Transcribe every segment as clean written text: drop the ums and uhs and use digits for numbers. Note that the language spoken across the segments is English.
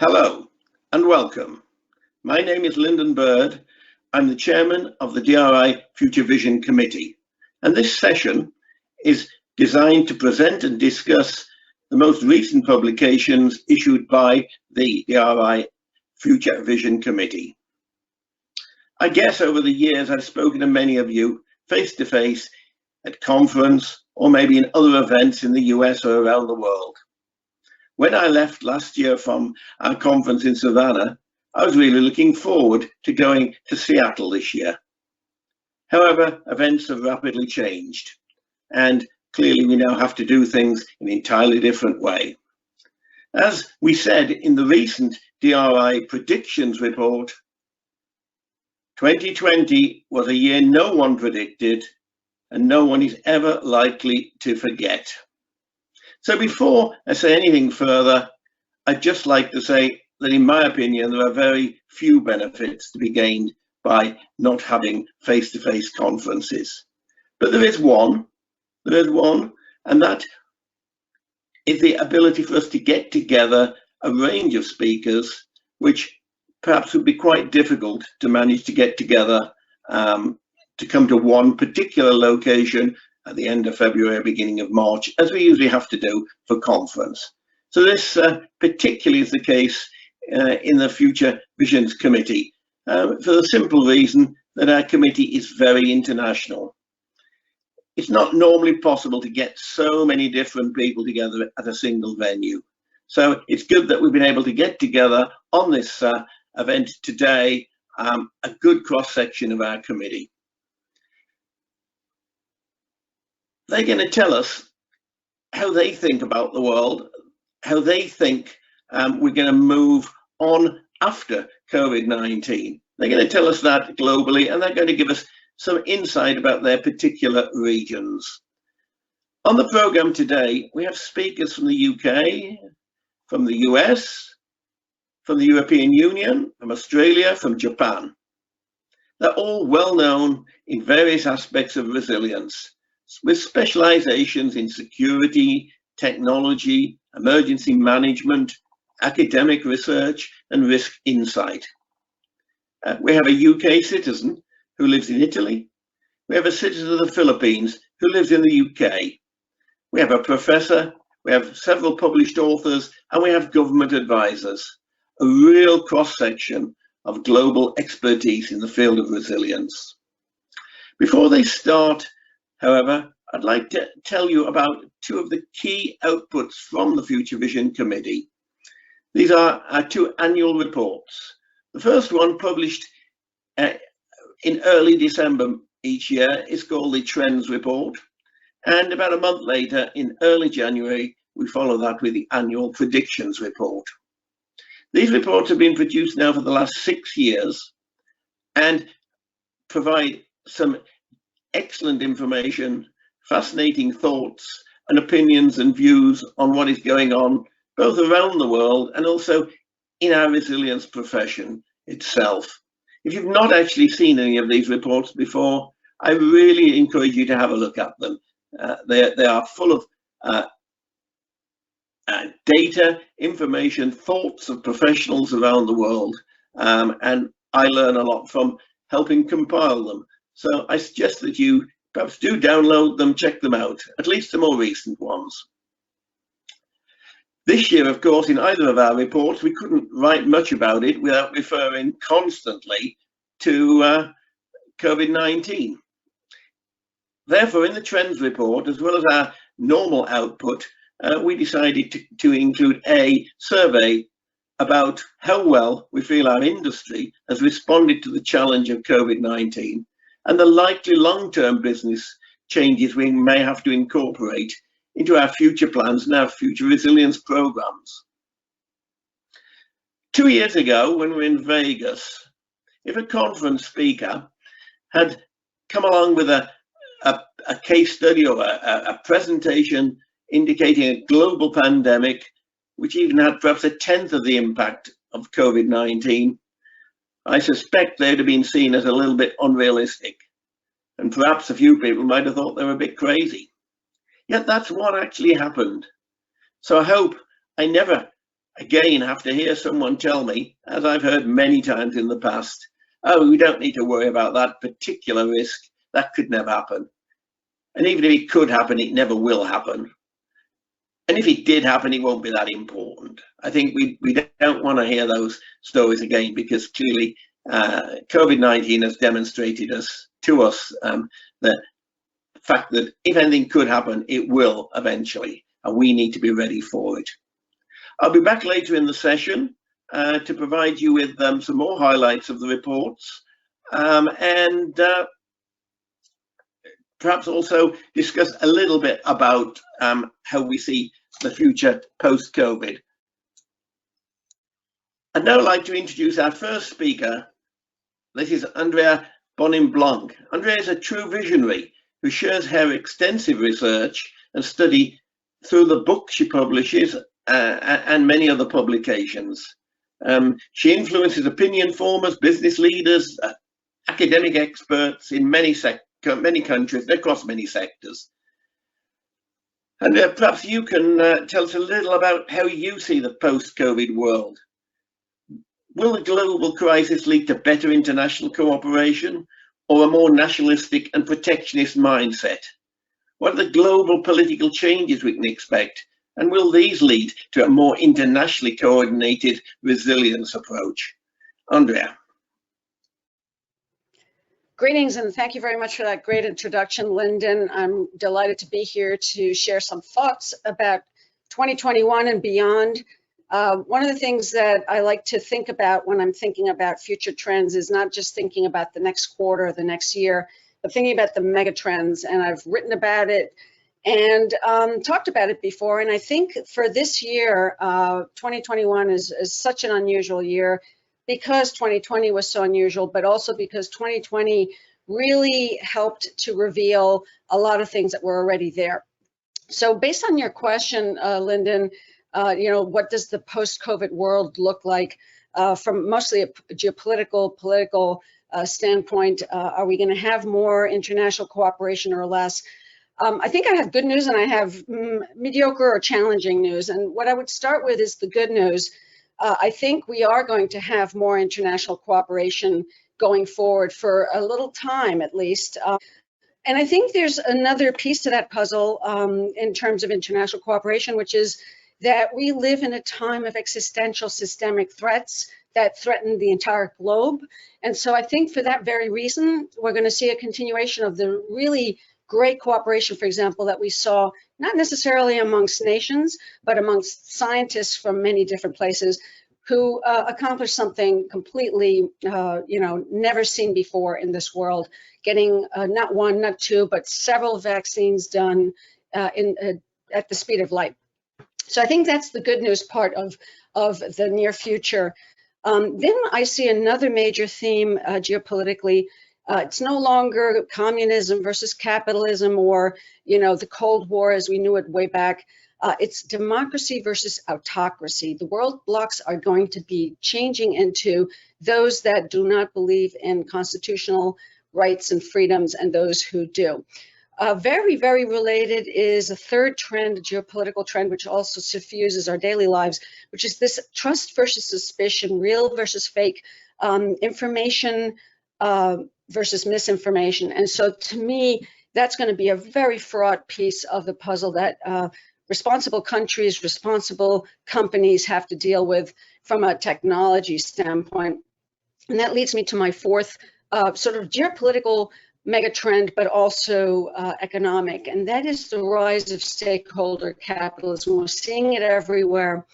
Hello and welcome. My name is Lyndon Bird. I'm the chairman of the DRI Future Vision Committee, and this session is designed to present and discuss the most recent publications issued by the DRI Future Vision Committee. I guess over the years I've spoken to many of you face-to-face at conference or maybe in other events in the US or around the world. When I left last year from our conference in Savannah, I was really looking forward to going to Seattle this year. However, events have rapidly changed, and clearly we now have to do things in an entirely different way. As we said in the recent DRI predictions report, 2020 was a year no one predicted and no one is ever likely to forget. So before I say anything further, I'd just like to say that in my opinion, there are very few benefits to be gained by not having face-to-face conferences. But there is one, and that is the ability for us to get together a range of speakers, which perhaps would be quite difficult to manage to get together to come to one particular location at the end of February, beginning of March, as we usually have to do for conference. So this particularly is the case in the Future Visions Committee, for the simple reason that our committee is very international. It's not normally possible to get so many different people together at a single venue. So it's good that we've been able to get together on this event today, a good cross-section of our committee. They're going to tell us how they think about the world, how they think we're going to move on after COVID-19. They're going to tell us that globally, and they're going to give us some insight about their particular regions. On the program today, we have speakers from the UK, from the US, from the European Union, from Australia, from Japan. They're all well known in various aspects of resilience, with specializations in security, technology, emergency management, academic research, and risk insight. We have a UK citizen who lives in Italy. We have a citizen of the Philippines who lives in the UK. We have a professor, we have several published authors, and we have government advisors. A real cross-section of global expertise in the field of resilience. Before they start, however, I'd like to tell you about two of the key outputs from the Future Vision Committee. These are our two annual reports. The first one, published in early December each year, is called the Trends Report. And about a month later, in early January, we follow that with the annual Predictions Report. These reports have been produced now for the last 6 years and provide some excellent information, fascinating thoughts and opinions and views on what is going on both around the world and also in our resilience profession itself. If you've not actually seen any of these reports before, I really encourage you to have a look at them. They are full of data, information, thoughts of professionals around the world, and I learn a lot from helping compile them. So I suggest that you perhaps do download them, check them out, at least the more recent ones. This year, of course, in either of our reports, we couldn't write much about it without referring constantly to COVID-19. Therefore, in the Trends Report, as well as our normal output, we decided to include a survey about how well we feel our industry has responded to the challenge of COVID-19 and the likely long-term business changes we may have to incorporate into our future plans and our future resilience programs. 2 years ago, when we were in Vegas, if a conference speaker had come along with a case study or a presentation indicating a global pandemic, which even had perhaps 1/10 of the impact of COVID-19, I suspect they'd have been seen as a little bit unrealistic. And perhaps a few people might have thought they were a bit crazy. Yet that's what actually happened. So I hope I never again have to hear someone tell me, as I've heard many times in the past, oh, we don't need to worry about that particular risk. That could never happen. And even if it could happen, it never will happen. And if it did happen, it won't be that important. I think we don't want to hear those stories again, because clearly COVID-19 has demonstrated to us the fact that if anything could happen, it will eventually, and we need to be ready for it. I'll be back later in the session to provide you with some more highlights of the reports and perhaps also discuss a little bit about how we see the future post-COVID. I'd now like to introduce our first speaker. This is Andrea Bonime-Blanc. Andrea is a true visionary who shares her extensive research and study through the book she publishes and many other publications. She influences opinion formers, business leaders, academic experts in many countries across many sectors. And perhaps you can tell us a little about how you see the post-COVID world. Will the global crisis lead to better international cooperation or a more nationalistic and protectionist mindset? What are the global political changes we can expect? And will these lead to a more internationally coordinated resilience approach? Andrea. Greetings, and thank you very much for that great introduction, Lyndon. I'm delighted to be here to share some thoughts about 2021 and beyond. One of the things that I like to think about when I'm thinking about future trends is not just thinking about the next quarter or the next year, but thinking about the mega trends. And I've written about it and talked about it before. And I think for this year, 2021 is such an unusual year, because 2020 was so unusual, but also because 2020 really helped to reveal a lot of things that were already there. So based on your question, Lyndon, what does the post-COVID world look like from mostly a geopolitical, political standpoint? Are we going to have more international cooperation or less? I think I have good news and I have mediocre or challenging news. And what I would start with is the good news. I think we are going to have more international cooperation going forward for a little time, at least. And I think there's another piece to that puzzle in terms of international cooperation, which is that we live in a time of existential systemic threats that threaten the entire globe. And so I think for that very reason, we're going to see a continuation of the really great cooperation, for example, that we saw not necessarily amongst nations, but amongst scientists from many different places who accomplished something completely, never seen before in this world, getting not one, not two, but several vaccines done at the speed of light. So I think that's the good news part of the near future. Then I see another major theme geopolitically. It's no longer communism versus capitalism or, the Cold War as we knew it way back. It's democracy versus autocracy. The world blocs are going to be changing into those that do not believe in constitutional rights and freedoms and those who do. Very, very related is a third trend, a geopolitical trend, which also suffuses our daily lives, which is this trust versus suspicion, real versus fake, information versus misinformation. And so to me, that's going to be a very fraught piece of the puzzle that responsible countries, responsible companies have to deal with from a technology standpoint. And that leads me to my fourth sort of geopolitical megatrend, but also economic, and that is the rise of stakeholder capitalism. We're seeing it everywhere.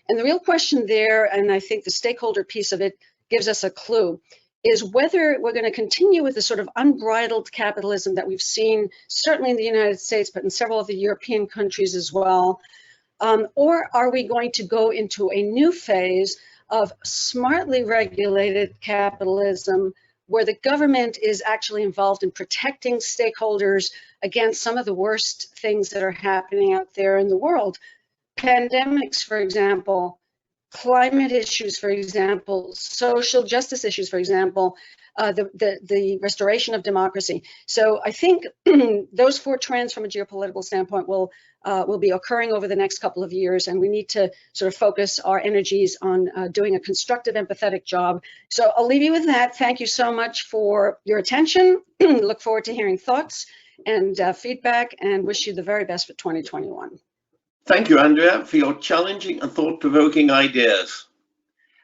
And the real question there, and I think the stakeholder piece of it gives us a clue, is whether we're going to continue with the sort of unbridled capitalism that we've seen, certainly in the United States, but in several of the European countries as well, or are we going to go into a new phase of smartly regulated capitalism, where the government is actually involved in protecting stakeholders against some of the worst things that are happening out there in the world. Pandemics, for example, climate issues, for example, social justice issues, for example, the restoration of democracy. So I think those 4 trends from a geopolitical standpoint will be occurring over the next couple of years, and we need to sort of focus our energies on doing a constructive, empathetic job. So I'll leave you with that. Thank you so much for your attention. Look forward to hearing thoughts and feedback, and wish you the very best for 2021. Thank you, Andrea, for your challenging and thought-provoking ideas.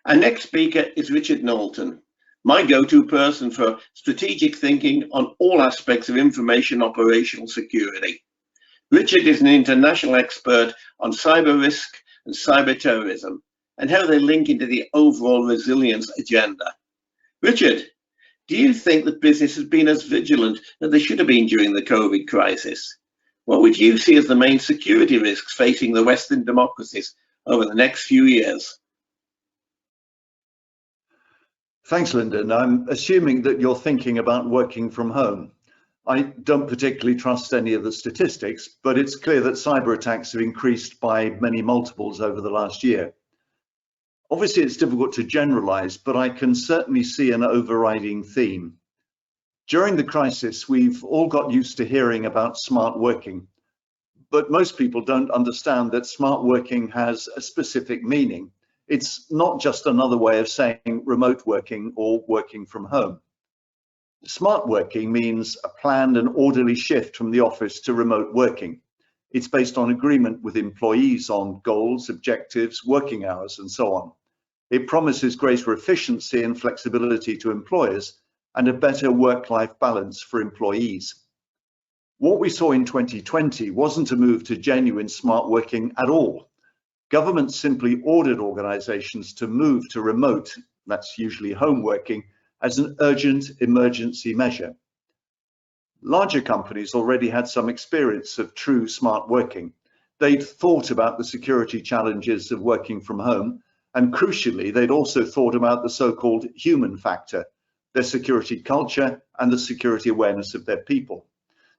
Our next speaker is Richard Knowlton, my go-to person for strategic thinking on all aspects of information operational security. Richard is an international expert on cyber risk and cyber terrorism and how they link into the overall resilience agenda. Richard, do you think that business has been as vigilant as they should have been during the COVID crisis? What would you see as the main security risks facing the Western democracies over the next few years? Thanks, Lyndon. I'm assuming that you're thinking about working from home. I don't particularly trust any of the statistics, but it's clear that cyber attacks have increased by many multiples over the last year. Obviously, it's difficult to generalize, but I can certainly see an overriding theme. During the crisis, we've all got used to hearing about smart working, but most people don't understand that smart working has a specific meaning. It's not just another way of saying remote working or working from home. Smart working means a planned and orderly shift from the office to remote working. It's based on agreement with employees on goals, objectives, working hours, and so on. It promises greater efficiency and flexibility to employers and a better work-life balance for employees. What we saw in 2020 wasn't a move to genuine smart working at all. Governments simply ordered organizations to move to remote, that's usually home working, as an urgent emergency measure. Larger companies already had some experience of true smart working. They'd thought about the security challenges of working from home, and crucially, they'd also thought about the so-called human factor, their security culture and the security awareness of their people.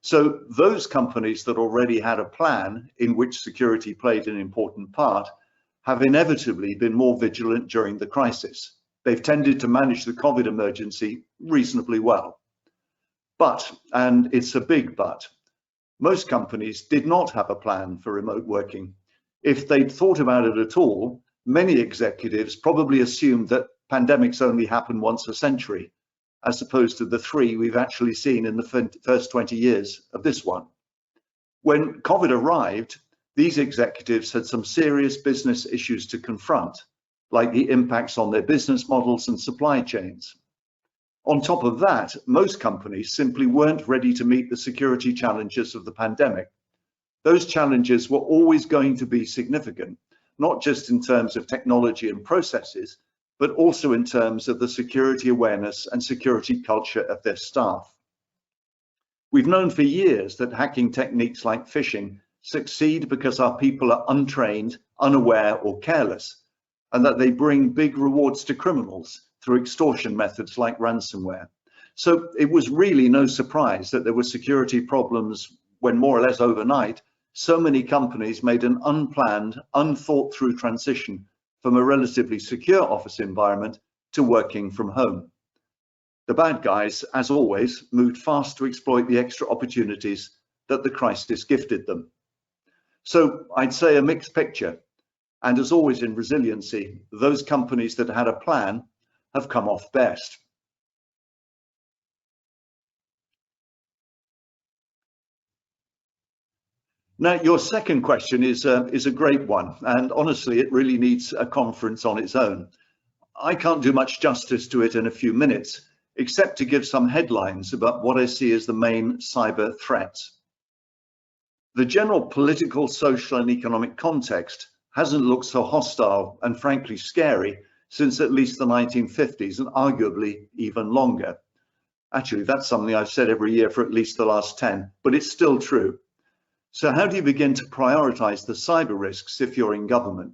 So those companies that already had a plan in which security played an important part have inevitably been more vigilant during the crisis. They've tended to manage the COVID emergency reasonably well. But, and it's a big but, most companies did not have a plan for remote working. If they'd thought about it at all, many executives probably assumed that pandemics only happen once a century, as opposed to the 3 we've actually seen in the first 20 years of this one. When COVID arrived, these executives had some serious business issues to confront, like the impacts on their business models and supply chains. On top of that, most companies simply weren't ready to meet the security challenges of the pandemic. Those challenges were always going to be significant, not just in terms of technology and processes, but also in terms of the security awareness and security culture of their staff. We've known for years that hacking techniques like phishing succeed because our people are untrained, unaware, or careless, and that they bring big rewards to criminals through extortion methods like ransomware. So it was really no surprise that there were security problems when, more or less overnight, so many companies made an unplanned, unthought through transition from a relatively secure office environment to working from home. The bad guys, as always, moved fast to exploit the extra opportunities that the crisis gifted them. So I'd say a mixed picture. And as always in resiliency, those companies that had a plan have come off best. Now, your second question is a great one, and honestly, it really needs a conference on its own. I can't do much justice to it in a few minutes, except to give some headlines about what I see as the main cyber threats. The general political, social, and economic context hasn't looked so hostile and frankly scary since at least the 1950s, and arguably even longer. Actually, that's something I've said every year for at least the last 10, but it's still true. So how do you begin to prioritize the cyber risks if you're in government?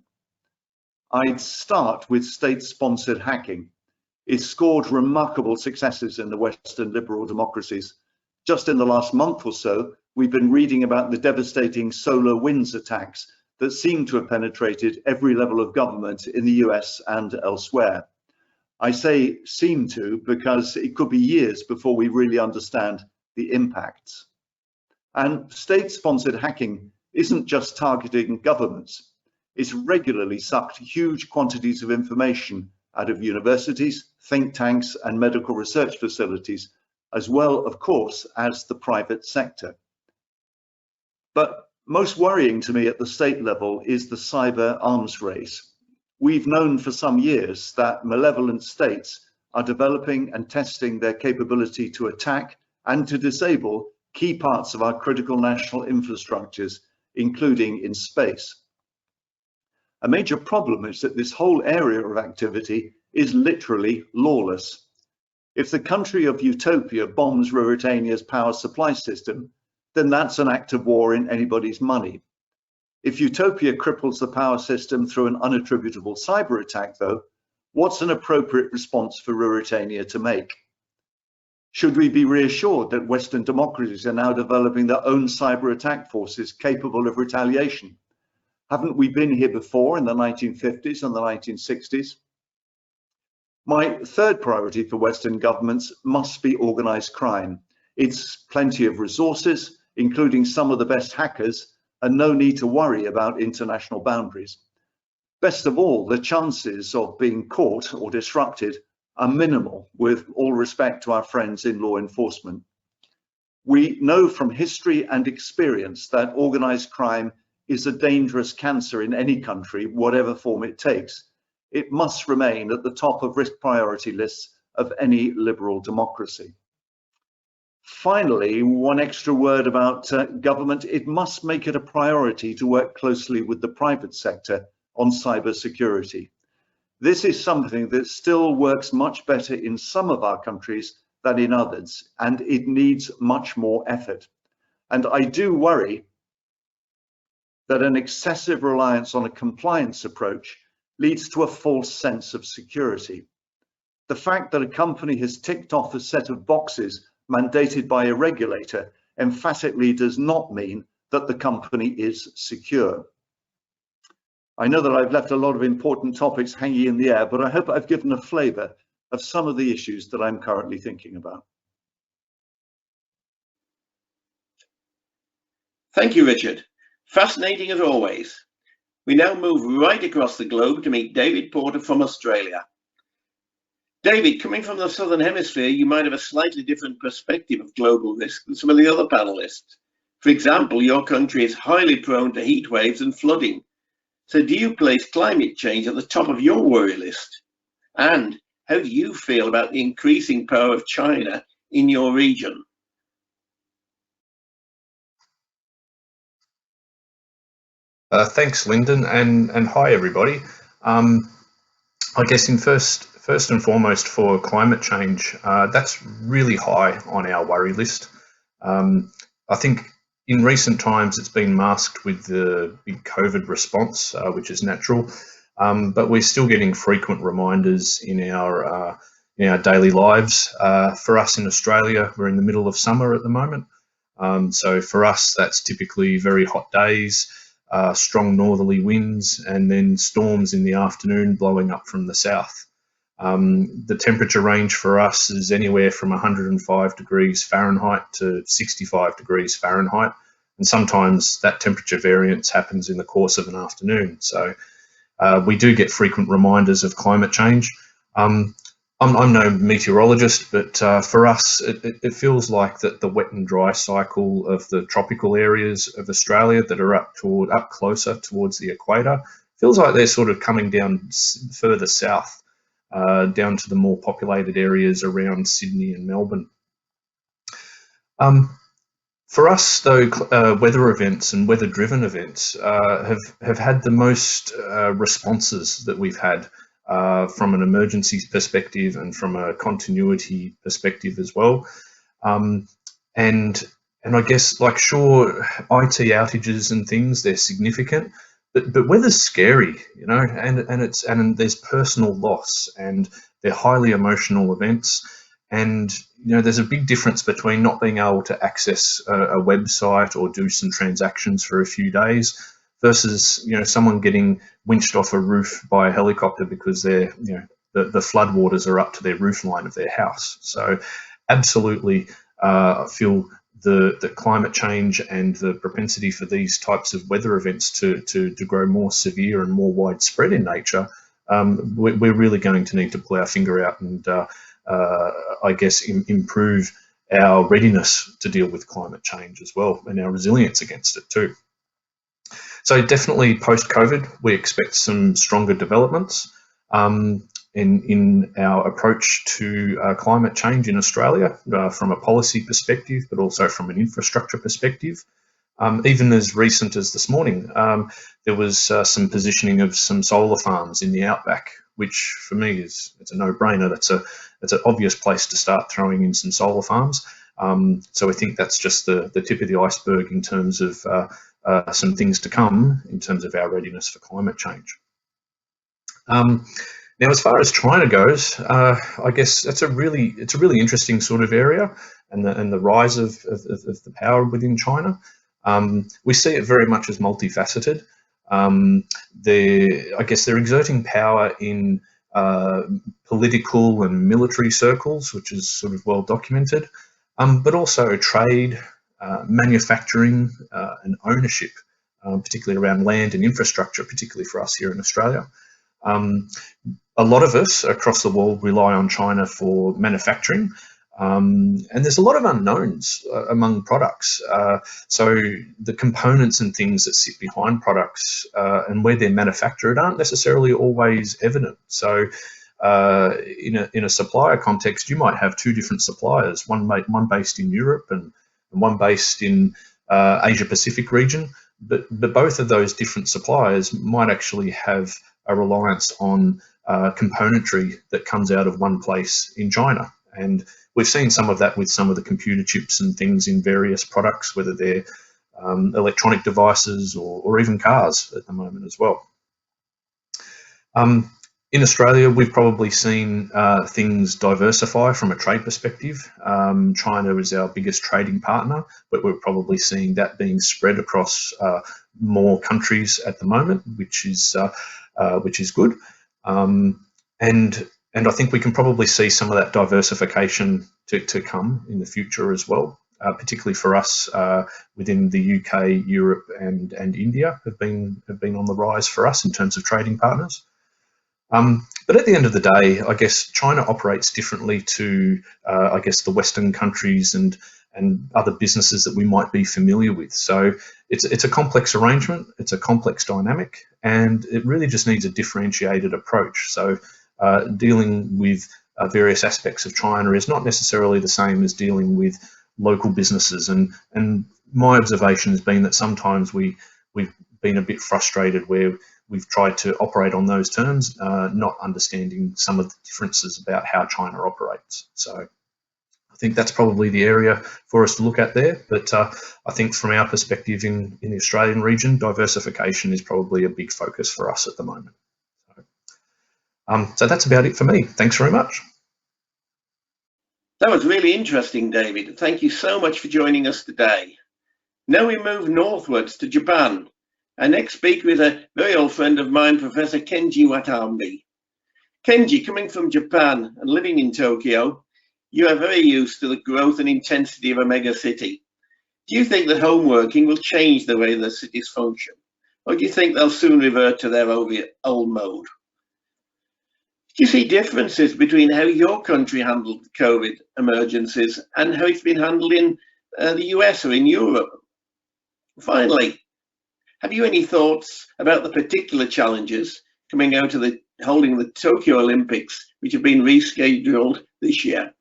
I'd start with state-sponsored hacking. It's scored remarkable successes in the Western liberal democracies. Just in the last month or so, we've been reading about the devastating SolarWinds attacks that seem to have penetrated every level of government in the US and elsewhere. I say seem to because it could be years before we really understand the impacts. And state-sponsored hacking isn't just targeting governments. It's regularly sucked huge quantities of information out of universities, think tanks, and medical research facilities, as well, of course, as the private sector. But most worrying to me at the state level is the cyber arms race. We've known for some years that malevolent states are developing and testing their capability to attack and to disable key parts of our critical national infrastructures, including in space. A major problem is that this whole area of activity is literally lawless. If the country of Utopia bombs Ruritania's power supply system, then that's an act of war in anybody's money. If Utopia cripples the power system through an unattributable cyber attack, though, what's an appropriate response for Ruritania to make? Should we be reassured that Western democracies are now developing their own cyber attack forces capable of retaliation? Haven't we been here before in the 1950s and the 1960s? My third priority for Western governments must be organized crime. It's plenty of resources, including some of the best hackers, and no need to worry about international boundaries. Best of all, the chances of being caught or disrupted are minimal, with all respect to our friends in law enforcement. We know from history and experience that organized crime is a dangerous cancer in any country, whatever form it takes. It must remain at the top of risk priority lists of any liberal democracy. Finally, one extra word about government. It must make it a priority to work closely with the private sector on cyber security. This is something that still works much better in some of our countries than in others, and it needs much more effort. And I do worry that an excessive reliance on a compliance approach leads to a false sense of security. The fact that a company has ticked off a set of boxes mandated by a regulator emphatically does not mean that the company is secure. I know that I've left a lot of important topics hanging in the air, but I hope I've given a flavour of some of the issues that I'm currently thinking about. Thank you, Richard. Fascinating as always. We now move right across the globe to meet David Porter from Australia. David, coming from the Southern Hemisphere, you might have a slightly different perspective of global risk than some of the other panelists. For example, your country is highly prone to heat waves and flooding. So do you place climate change at the top of your worry list? And how do you feel about the increasing power of China in your region? Thanks, Lyndon, and hi, everybody. I guess first and foremost for climate change, that's really high on our worry list. I think in recent times it's been masked with the big COVID response, which is natural, but we're still getting frequent reminders in our daily lives. For us in Australia, we're in the middle of summer at the moment, so for us that's typically very hot days, strong northerly winds, and then storms in the afternoon blowing up from the south. The temperature range for us is anywhere from 105 degrees Fahrenheit to 65 degrees Fahrenheit, and sometimes that temperature variance happens in the course of an afternoon. So we do get frequent reminders of climate change. I'm no meteorologist, but for us, it feels like that the wet and dry cycle of the tropical areas of Australia that are up closer towards the equator feels like they're sort of coming down further south, down to the more populated areas around Sydney and Melbourne. For us, though, weather events and weather-driven events have had the most responses that we've had. From an emergency perspective and from a continuity perspective as well. And I guess, like, sure, IT outages and things, they're significant, but weather's scary, you know, and there's personal loss, and they're highly emotional events. And, you know, there's a big difference between not being able to access a website or do some transactions for a few days versus, you know, someone getting winched off a roof by a helicopter because their, you know, the floodwaters are up to their roofline of their house. So absolutely feel the climate change and the propensity for these types of weather events to grow more severe and more widespread in nature, we're really going to need to pull our finger out and I guess improve our readiness to deal with climate change as well, and our resilience against it too. So definitely post-COVID, we expect some stronger developments in our approach to climate change in Australia from a policy perspective, but also from an infrastructure perspective. Even as recent as this morning, there was some positioning of some solar farms in the outback, which for me it's a no-brainer. That's an obvious place to start throwing in some solar farms. So I think that's just the tip of the iceberg in terms of some things to come in terms of our readiness for climate change. Now, as far as China goes, I guess it's a really interesting sort of area, and the rise of the power within China. We see it very much as multifaceted. I guess they're exerting power in political and military circles, which is sort of well documented, but also trade, manufacturing, and ownership, particularly around land and infrastructure, particularly for us here in Australia. A lot of us across the world rely on China for manufacturing, and there's a lot of unknowns among products. So the components and things that sit behind products and where they're manufactured aren't necessarily always evident. So in a supplier context, you might have two different suppliers, one based in Europe and one based in Asia Pacific region, but both of those different suppliers might actually have a reliance on componentry that comes out of one place in China. And we've seen some of that with some of the computer chips and things in various products, whether they're electronic devices or even cars at the moment as well. In Australia, we've probably seen things diversify from a trade perspective. China is our biggest trading partner, but we're probably seeing that being spread across more countries at the moment, which is good. And I think we can probably see some of that diversification to come in the future as well, particularly for us within the UK, Europe, and India have been on the rise for us in terms of trading partners. But at the end of the day, I guess China operates differently to, I guess, the Western countries and other businesses that we might be familiar with. So it's a complex arrangement, it's a complex dynamic, and it really just needs a differentiated approach. So dealing with various aspects of China is not necessarily the same as dealing with local businesses. And my observation has been that sometimes we've been a bit frustrated where we've tried to operate on those terms, not understanding some of the differences about how China operates. So I think that's probably the area for us to look at there. But I think from our perspective in the Australian region, diversification is probably a big focus for us at the moment. So that's about it for me. Thanks very much. That was really interesting, David. Thank you so much for joining us today. Now we move northwards to Japan. Our next speaker is a very old friend of mine, Professor Kenji Watanabe. Kenji, coming from Japan and living in Tokyo, you are very used to the growth and intensity of a mega city. Do you think that home working will change the way the cities function? Or do you think they'll soon revert to their old mode? Do you see differences between how your country handled COVID emergencies and how it's been handled in the US or in Europe? Finally, have you any thoughts about the particular challenges coming out of holding the Tokyo Olympics, which have been rescheduled this year?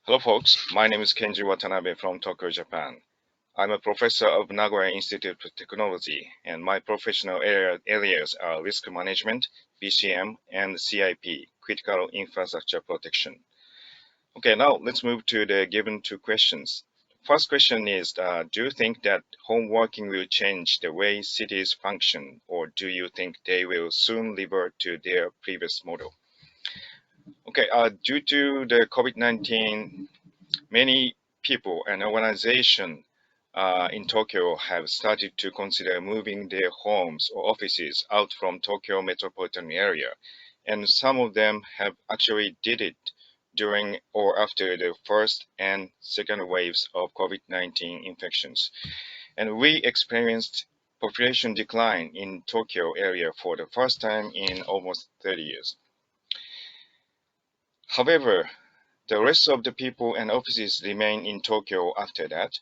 Hello folks, my name is Kenji Watanabe from Tokyo, Japan. I'm a professor of Nagoya Institute of Technology, and my professional areas are risk management, BCM, and CIP, critical infrastructure protection. Okay, now let's move to the given two questions. First question is, do you think that home working will change the way cities function, or do you think they will soon revert to their previous model? Okay, due to the COVID-19, many people and organizations in Tokyo have started to consider moving their homes or offices out from Tokyo metropolitan area. And some of them have actually did it during or after the first and second waves of COVID-19 infections. And we experienced population decline in Tokyo area for the first time in almost 30 years. However, the rest of the people and offices remain in Tokyo after that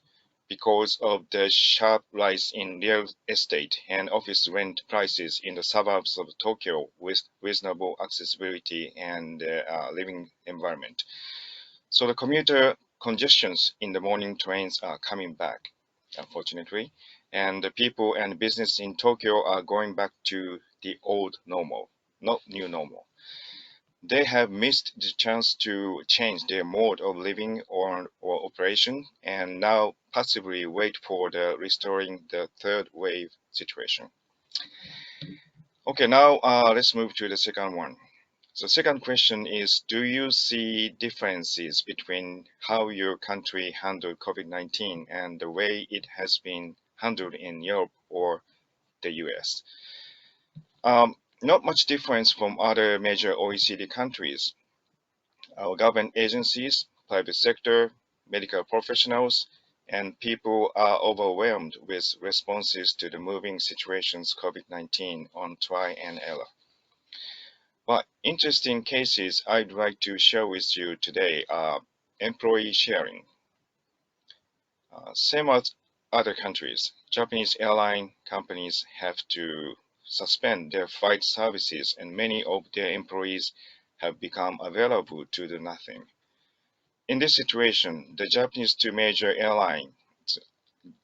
because of the sharp rise in real estate and office rent prices in the suburbs of Tokyo with reasonable accessibility and living environment. So the commuter congestions in the morning trains are coming back, unfortunately, and the people and business in Tokyo are going back to the old normal, not new normal. They have missed the chance to change their mode of living or operation and now passively wait for the restoring the third wave situation. Okay, now let's move to the second one. So second question is, do you see differences between how your country handled COVID-19 and the way it has been handled in Europe or the US? Not much difference from other major OECD countries. Our government agencies, private sector, medical professionals, and people are overwhelmed with responses to the moving situations COVID-19 on try and error. But interesting cases I'd like to share with you today are employee sharing. Same as other countries, Japanese airline companies have to suspend their flight services and many of their employees have become available to do nothing. In this situation, the Japanese two major airlines,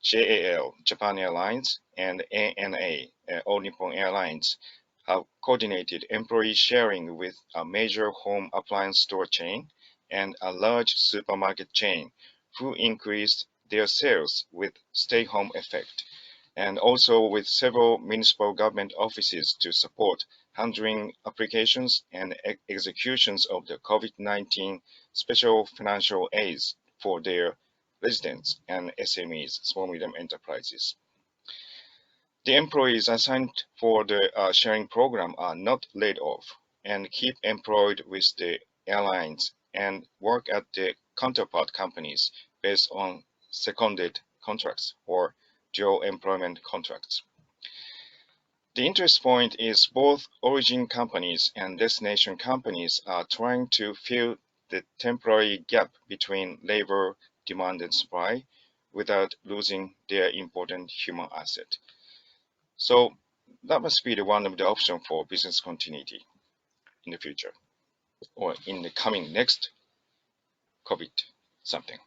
JAL, Japan Airlines, and ANA, All Nippon Airlines, have coordinated employee sharing with a major home appliance store chain and a large supermarket chain who increased their sales with stay-home effect, and also with several municipal government offices to support handling applications and executions of the COVID-19 special financial aids for their residents and SMEs, small medium enterprises. The employees assigned for the sharing program are not laid off and keep employed with the airlines and work at the counterpart companies based on seconded contracts or dual employment contracts. The interest point is both origin companies and destination companies are trying to fill the temporary gap between labor demand and supply without losing their important human asset. So that must be the one of the option for business continuity in the future or in the coming next COVID something.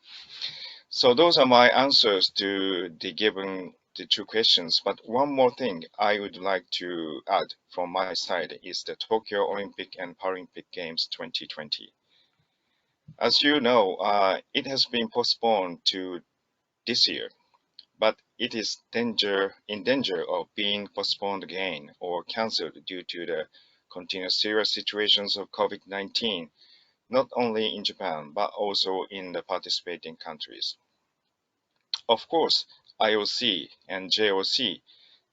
So those are my answers to the given the two questions. But one more thing I would like to add from my side is the Tokyo Olympic and Paralympic Games 2020. As you know, it has been postponed to this year, but it is in danger of being postponed again or cancelled due to the continuous serious situations of COVID-19, not only in Japan, but also in the participating countries. Of course, IOC and JOC,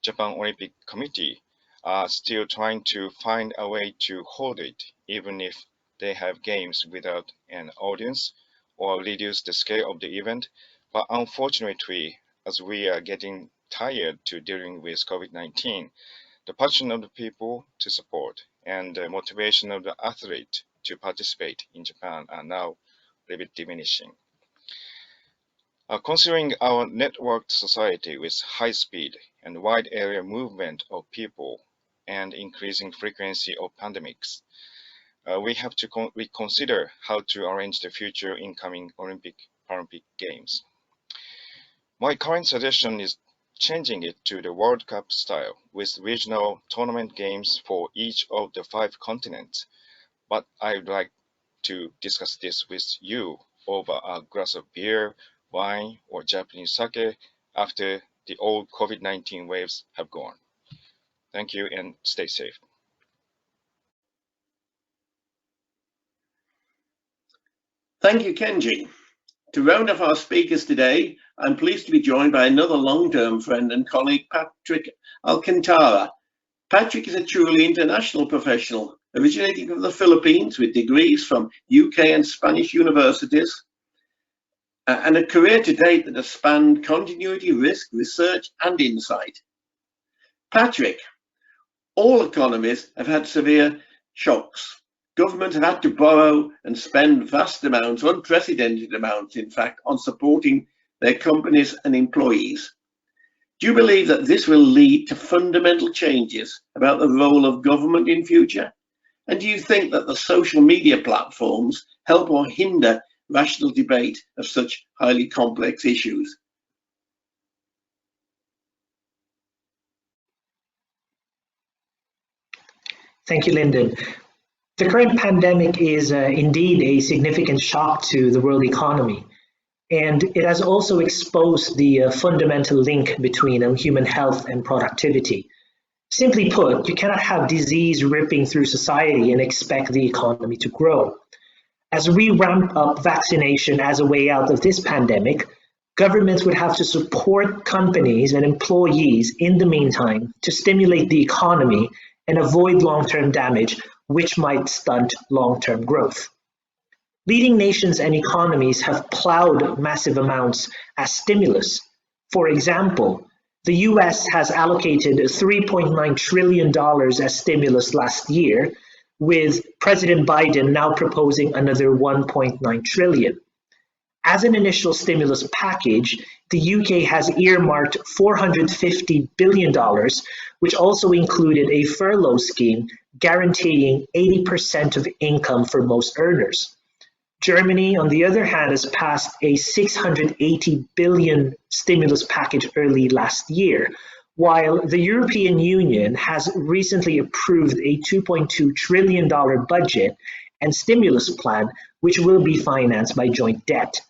Japan Olympic Committee, are still trying to find a way to hold it, even if they have games without an audience or reduce the scale of the event. But unfortunately, as we are getting tired to dealing with COVID-19, the passion of the people to support and the motivation of the athlete to participate in Japan are now a little bit diminishing. Considering our networked society with high speed and wide area movement of people and increasing frequency of pandemics, we have to reconsider how to arrange the future incoming Olympic Paralympic Games. My current suggestion is changing it to the World Cup style with regional tournament games for each of the 5 continents. But I would like to discuss this with you over a glass of beer, wine, or Japanese sake after the old COVID-19 waves have gone. Thank you and stay safe. Thank you, Kenji. To round off our speakers today, I'm pleased to be joined by another long-term friend and colleague, Patrick Alcantara. Patrick is a truly international professional, originating from the Philippines with degrees from UK and Spanish universities, and a career to date that has spanned continuity, risk, research, and insight. Patrick, all economies have had severe shocks. Governments have had to borrow and spend vast amounts, unprecedented amounts, in fact, on supporting their companies and employees. Do you believe that this will lead to fundamental changes about the role of government in future? And do you think that the social media platforms help or hinder rational debate of such highly complex issues? Thank you, Lyndon. The current pandemic is indeed a significant shock to the world economy, and it has also exposed the fundamental link between human health and productivity. Simply put, you cannot have disease ripping through society and expect the economy to grow. As we ramp up vaccination as a way out of this pandemic, governments would have to support companies and employees in the meantime to stimulate the economy and avoid long-term damage, which might stunt long-term growth. Leading nations and economies have plowed massive amounts as stimulus. For example, the US has allocated $3.9 trillion as stimulus last year, with President Biden now proposing another $1.9 trillion. As an initial stimulus package, the UK has earmarked $450 billion, which also included a furlough scheme guaranteeing 80% of income for most earners. Germany, on the other hand, has passed a $680 billion stimulus package early last year, while the European Union has recently approved a $2.2 trillion budget and stimulus plan, which will be financed by joint debt.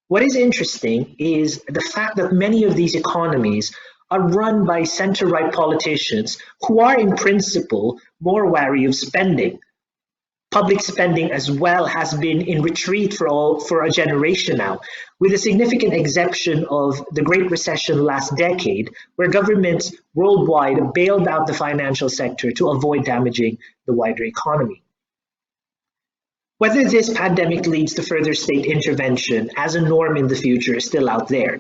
What is interesting is the fact that many of these economies are run by center-right politicians who are in principle more wary of spending. Public spending as well has been in retreat for a generation now, with a significant exception of the Great Recession last decade, where governments worldwide bailed out the financial sector to avoid damaging the wider economy. Whether this pandemic leads to further state intervention as a norm in the future is still out there.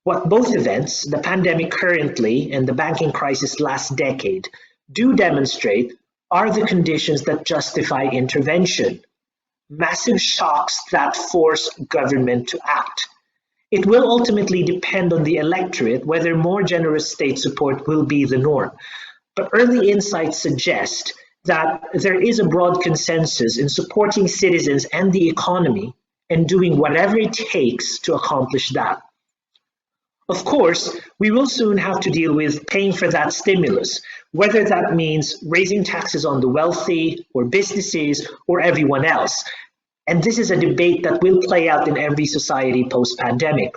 What both events, the pandemic currently and the banking crisis last decade, do demonstrate are the conditions that justify intervention. Massive shocks that force government to act. It will ultimately depend on the electorate whether more generous state support will be the norm. But early insights suggest that there is a broad consensus in supporting citizens and the economy and doing whatever it takes to accomplish that. Of course, we will soon have to deal with paying for that stimulus, whether that means raising taxes on the wealthy or businesses or everyone else. And this is a debate that will play out in every society post-pandemic.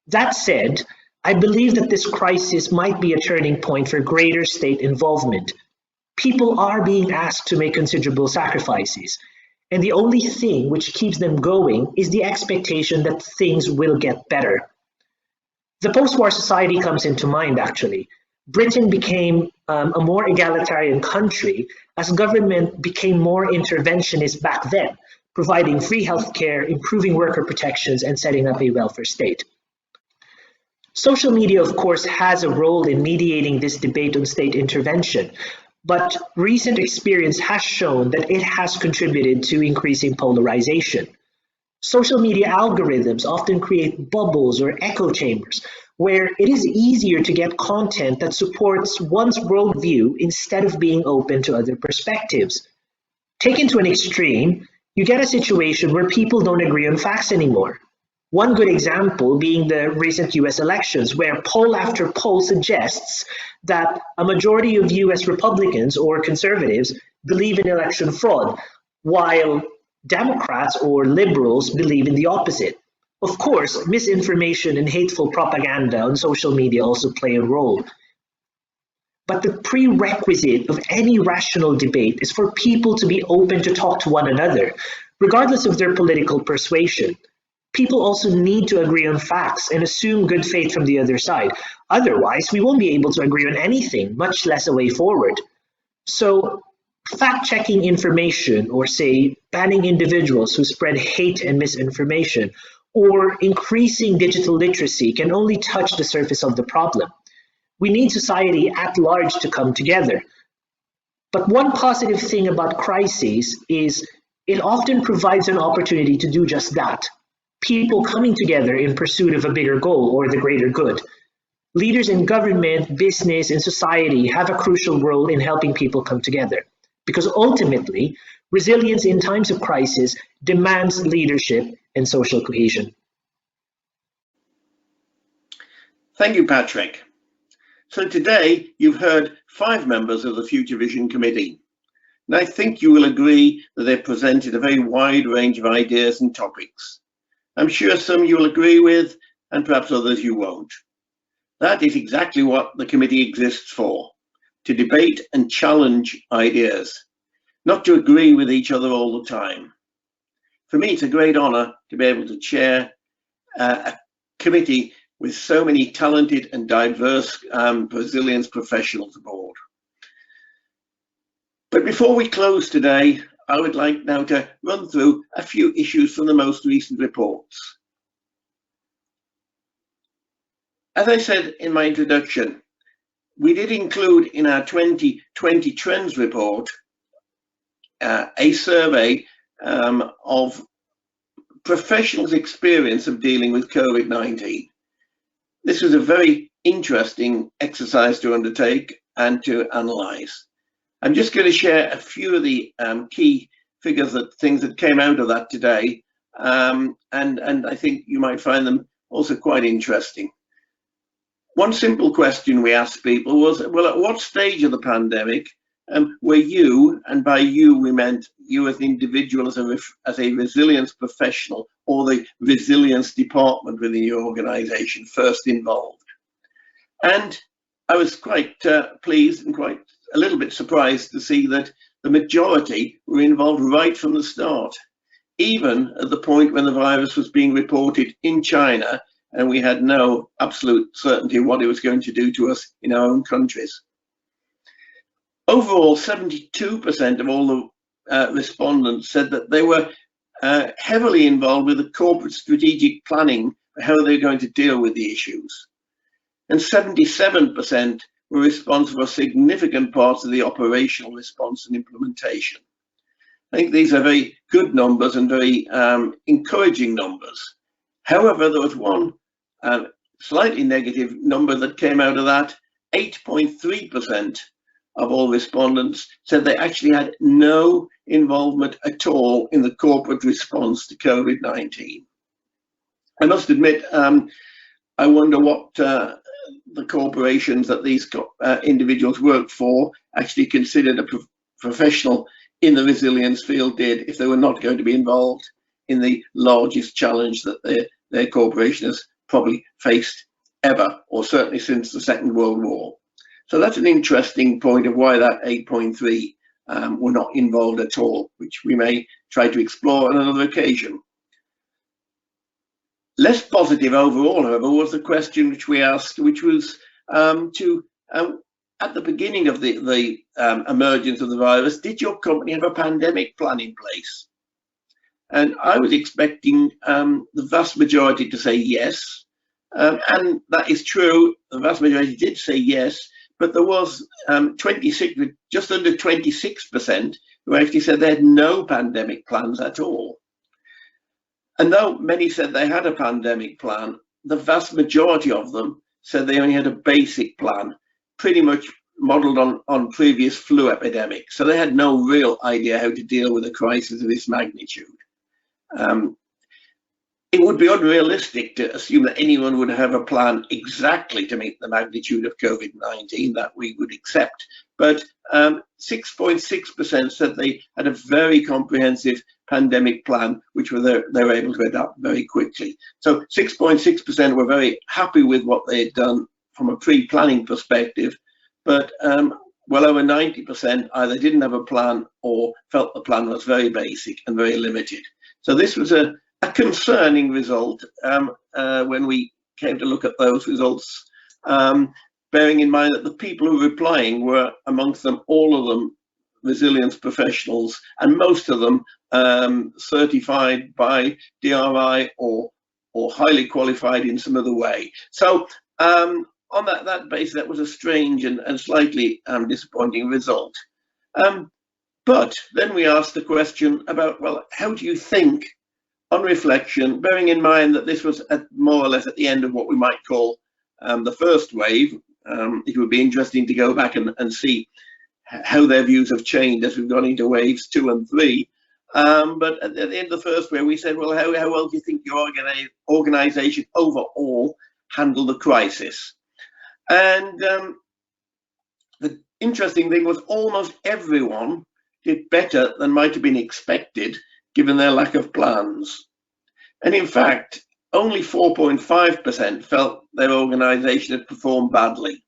That said, I believe that this crisis might be a turning point for greater state involvement. People are being asked to make considerable sacrifices, and the only thing which keeps them going is the expectation that things will get better. The post-war society comes into mind, actually. Britain became a more egalitarian country as government became more interventionist back then, providing free healthcare, improving worker protections, and setting up a welfare state. Social media, of course, has a role in mediating this debate on state intervention, but recent experience has shown that it has contributed to increasing polarization. Social media algorithms often create bubbles or echo chambers where it is easier to get content that supports one's worldview instead of being open to other perspectives. Taken to an extreme, you get a situation where people don't agree on facts anymore. One good example being the recent US elections, where poll after poll suggests that a majority of US Republicans or conservatives believe in election fraud, while Democrats or liberals believe in the opposite. Of course, misinformation and hateful propaganda on social media also play a role. But the prerequisite of any rational debate is for people to be open to talk to one another, regardless of their political persuasion. People also need to agree on facts and assume good faith from the other side. Otherwise, we won't be able to agree on anything, much less a way forward. So, fact-checking information, or say, banning individuals who spread hate and misinformation, or increasing digital literacy can only touch the surface of the problem. We need society at large to come together. But one positive thing about crises is it often provides an opportunity to do just that. People coming together in pursuit of a bigger goal or the greater good. Leaders in government, business, and society have a crucial role in helping people come together, because ultimately, resilience in times of crisis demands leadership and social cohesion. Thank you, Patrick. So today you've heard 5 members of the Future Vision Committee, and I think you will agree that they've presented a very wide range of ideas and topics. I'm sure some you'll agree with, and perhaps others you won't. That is exactly what the committee exists for, to debate and challenge ideas, not to agree with each other all the time. For me, it's a great honor to be able to chair a committee with so many talented and diverse resilience professionals aboard. But before we close today, I would like now to run through a few issues from the most recent reports. As I said in my introduction, we did include in our 2020 Trends report a survey of professionals' experience of dealing with COVID-19. This was a very interesting exercise to undertake and to analyse. I'm just going to share a few of the key figures, things that came out of that today, and I think you might find them also quite interesting. One simple question we asked people was, well, at what stage of the pandemic were you, and by you we meant you as an individual, as a resilience professional, or the resilience department within your organisation, first involved? And I was quite pleased and quite a little bit surprised to see that the majority were involved right from the start, even at the point when the virus was being reported in China and we had no absolute certainty what it was going to do to us in our own countries. Overall, 72% of all the respondents said that they were heavily involved with the corporate strategic planning for how they're going to deal with the issues. And 77% were responsible for significant parts of the operational response and implementation. I think these are very good numbers and very encouraging numbers. However, there was one slightly negative number that came out of that. 8.3% of all respondents said they actually had no involvement at all in the corporate response to COVID-19. I must admit, I wonder what the corporations that these individuals work for actually considered a professional in the resilience field did if they were not going to be involved in the largest challenge that their corporation has probably faced ever, or certainly since the Second World War. So that's an interesting point of why that 8.3 were not involved at all, which we may try to explore on another occasion. Less positive overall, however, was the question which we asked, which was at the beginning of the emergence of the virus, did your company have a pandemic plan in place? And I was expecting the vast majority to say yes, and that is true. The vast majority did say yes, but there was 26, just under 26% who actually said they had no pandemic plans at all. And though many said they had a pandemic plan, the vast majority of them said they only had a basic plan, pretty much modelled on previous flu epidemics. So they had no real idea how to deal with a crisis of this magnitude. It would be unrealistic to assume that anyone would have a plan exactly to meet the magnitude of COVID-19 that we would accept. But 6.6% said they had a very comprehensive pandemic plan, which they were able to adapt very quickly. So 6.6% were very happy with what they had done from a pre-planning perspective, but well over 90% either didn't have a plan or felt the plan was very basic and very limited. So this was a a concerning result when we came to look at those results, bearing in mind that the people who were replying were, amongst them, all of them, resilience professionals, and most of them certified by DRI or highly qualified in some other way. So on that basis, that was a strange and slightly disappointing result. But then we asked the question about, well, how do you think, on reflection, bearing in mind that this was more or less at the end of what we might call the first wave. It would be interesting to go back and see how their views have changed as we've gone into waves 2 and 3. But at the end of the first wave, we said, well, how well do you think your organization overall handled the crisis? And the interesting thing was almost everyone did better than might have been expected given their lack of plans. And in fact, only 4.5% felt their organization had performed badly.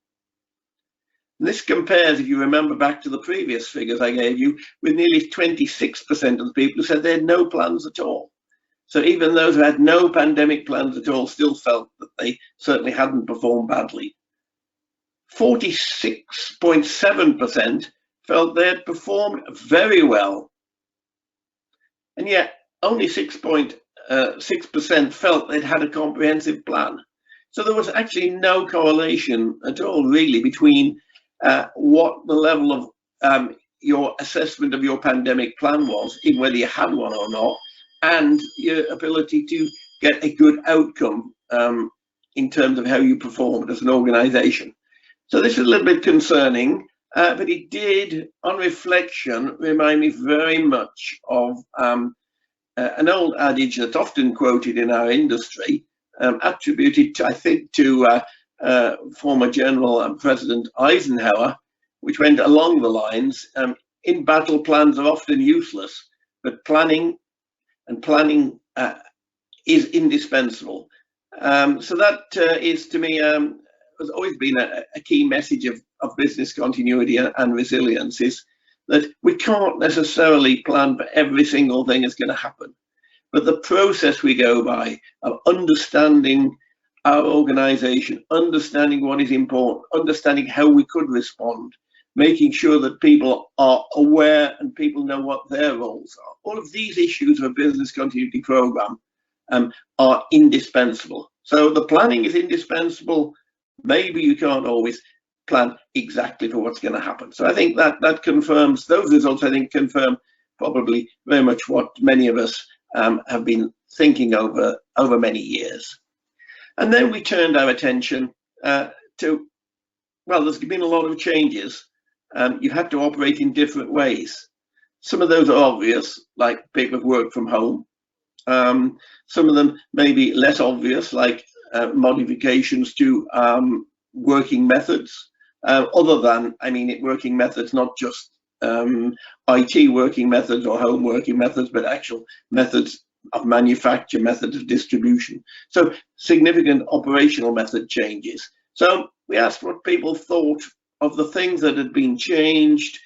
And this compares, if you remember back to the previous figures I gave you, with nearly 26% of the people who said they had no plans at all. So even those who had no pandemic plans at all still felt that they certainly hadn't performed badly. 46.7% felt they had performed very well. And yet only 6.6% felt they'd had a comprehensive plan. So there was actually no correlation at all, really, between what the level of your assessment of your pandemic plan was, in whether you had one or not, and your ability to get a good outcome in terms of how you performed as an organization. So this is a little bit concerning, but it did, on reflection, remind me very much of an old adage that's often quoted in our industry, attributed, to, I think, to former General and President Eisenhower, which went along the lines, in battle plans are often useless, but planning is indispensable. So that is, to me, has always been a key message of business continuity and resilience, is that we can't necessarily plan for every single thing that's going to happen. But the process we go by of understanding our organization, understanding what is important, understanding how we could respond, making sure that people are aware and people know what their roles are. All of these issues of a business continuity program are indispensable. So the planning is indispensable. Maybe you can't always plan exactly for what's going to happen. So I think that confirms, those results I think confirm probably very much what many of us have been thinking over many years. And then we turned our attention to, well, there's been a lot of changes. You've had to operate in different ways. Some of those are obvious, like people have worked from home. Some of them may be less obvious, like modifications to working methods. Other than, I mean, working methods, not just IT working methods or home working methods, but actual methods of manufacture, methods of distribution. So significant operational method changes. So we asked what people thought of the things that had been changed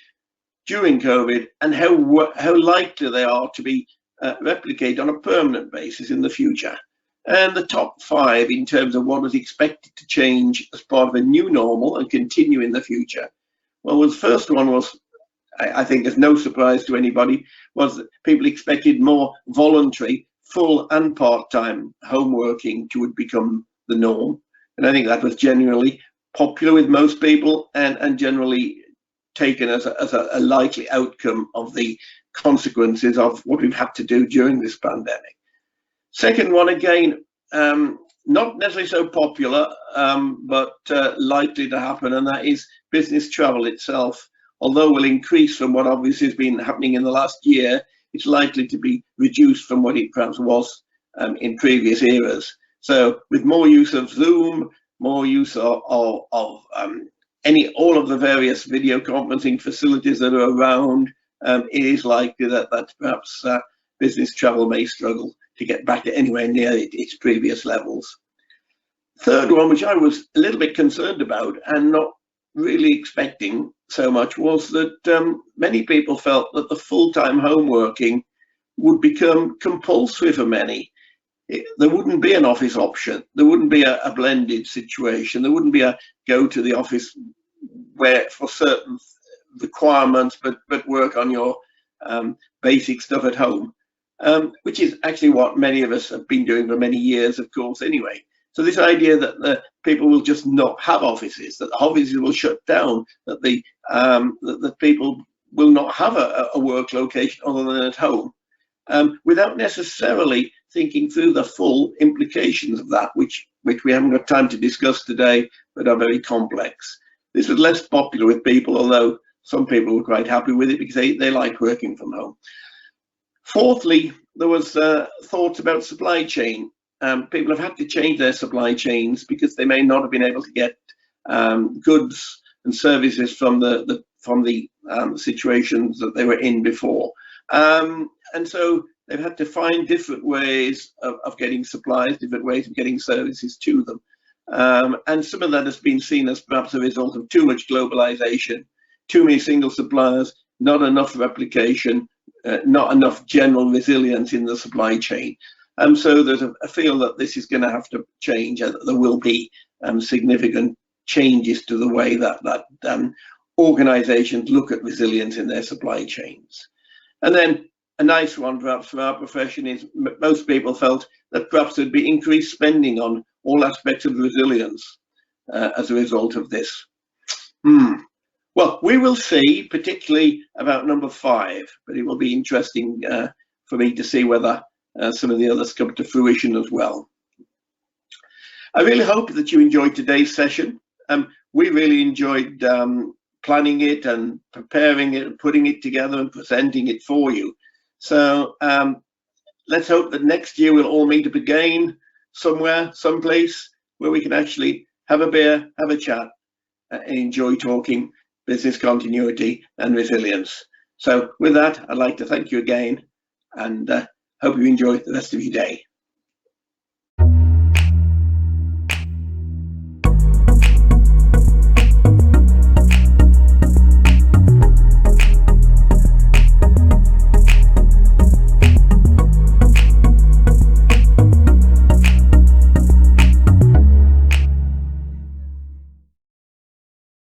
during COVID and how likely they are to be replicated on a permanent basis in the future. And the top 5 in terms of what was expected to change as part of a new normal and continue in the future. Well, the first one was, I think there's no surprise to anybody, was that people expected more voluntary, full and part-time home working would become the norm. And I think that was genuinely popular with most people and generally taken as a likely outcome of the consequences of what we've had to do during this pandemic. Second one, again, not necessarily so popular, but likely to happen, and that is business travel itself. Although will increase from what obviously has been happening in the last year, it's likely to be reduced from what it perhaps was in previous eras. So with more use of Zoom, more use of all of the various video conferencing facilities that are around, it is likely that perhaps business travel may struggle to get back to anywhere near its previous levels. Third one, which I was a little bit concerned about and not really expecting so much, was that many people felt that the full-time home working would become compulsory for many. there wouldn't be an office option. There wouldn't be a blended situation. There wouldn't be a go to the office where for certain requirements, but work on your basic stuff at home, which is actually what many of us have been doing for many years, of course, anyway. So this idea that the people will just not have offices, that the offices will shut down, that the people will not have a work location other than at home, without necessarily thinking through the full implications of that, which we haven't got time to discuss today, but are very complex. This was less popular with people, although some people were quite happy with it because they like working from home. Fourthly, there was thoughts about supply chain. People have had to change their supply chains because they may not have been able to get goods and services from the situations that they were in before. And so they've had to find different ways of getting supplies, different ways of getting services to them. And some of that has been seen as perhaps a result of too much globalization, too many single suppliers, not enough replication, not enough general resilience in the supply chain. So there's a feel that this is going to have to change, and there will be significant changes to the way that organizations look at resilience in their supply chains. And then a nice one perhaps from our profession is most people felt that perhaps there'd be increased spending on all aspects of resilience as a result of this. Well, we will see, particularly about number 5, but it will be interesting for me to see whether some of the others come to fruition as well. I really hope that you enjoyed today's session. We really enjoyed planning it and preparing it and putting it together and presenting it for you. So let's hope that next year we'll all meet up again somewhere, someplace where we can actually have a beer, have a chat, and enjoy talking business continuity and resilience. So with that, I'd like to thank you again and hope you enjoy the rest of your day.